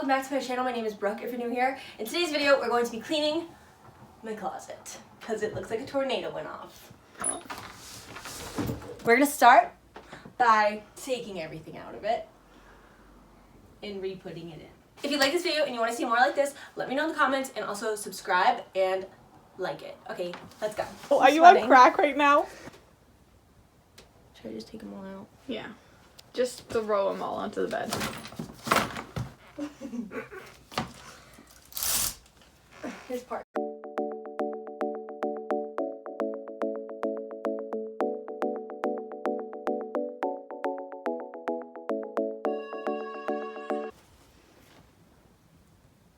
welcome back to my channel. My name is Brooke if you're new here. In today's video, we're going to be cleaning my closet because it looks like a tornado went off. We're going to start by taking everything out of it and re-putting it in. If you like this video and you want to see more like this, let me know in the comments and also subscribe and like it. Okay, let's go. Oh, are you on crack right now? Should I just take them all out? Yeah. Just throw them all onto the bed. Here's part.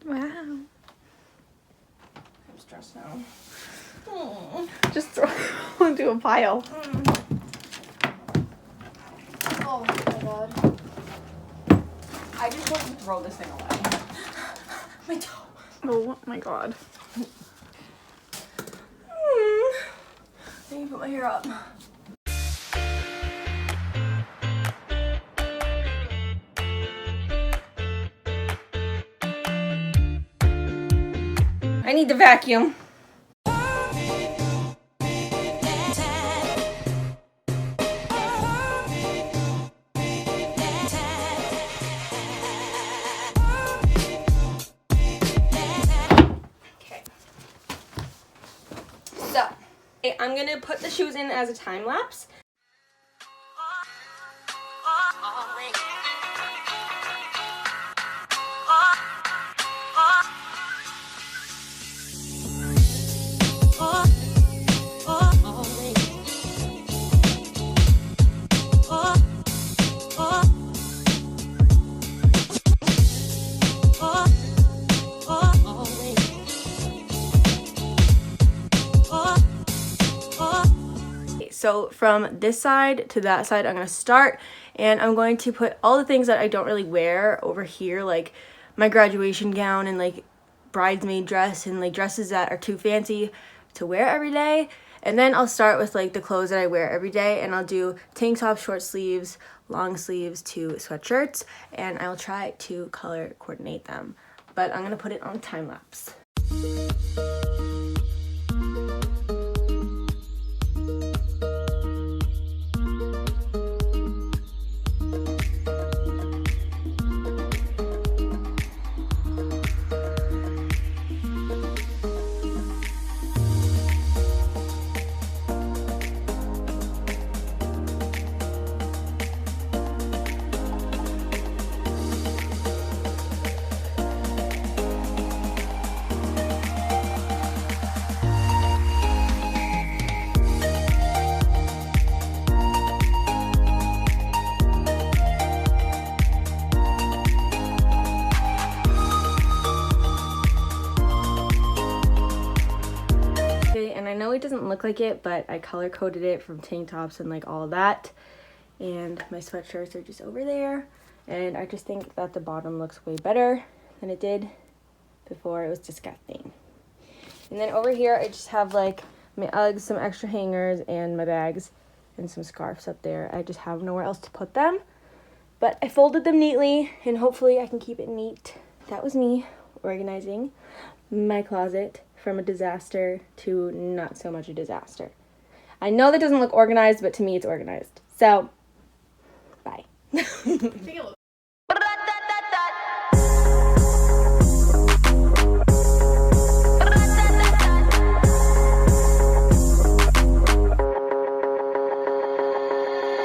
Wow. I'm stressed now. Just throw them into a pile. Oh my god. I just want to throw this thing away. My toe. Oh my god. I need to put my hair up. I need the vacuum. So, I'm gonna put the shoes in as a time lapse. So from this side to that side, I'm going to start, and I'm going to put all the things that I don't really wear over here, like my graduation gown and like bridesmaid dress and like dresses that are too fancy to wear every day. And then I'll start with like the clothes that I wear every day, and I'll do tank tops, short sleeves, long sleeves to sweatshirts, and I'll try to color coordinate them. But I'm going to put it on time lapse. And I know it doesn't look like it, but I color coded it from tank tops and like all that, and my sweatshirts are just over there, and I just think that the bottom looks way better than it did before. It was disgusting. And then over here I just have like my Uggs, some extra hangers, and my bags and some scarves up there. I just have nowhere else to put them, but I folded them neatly and hopefully I can keep it neat. That was me organizing my closet from a disaster to not so much a disaster. I know that doesn't look organized, but to me it's organized. So, bye.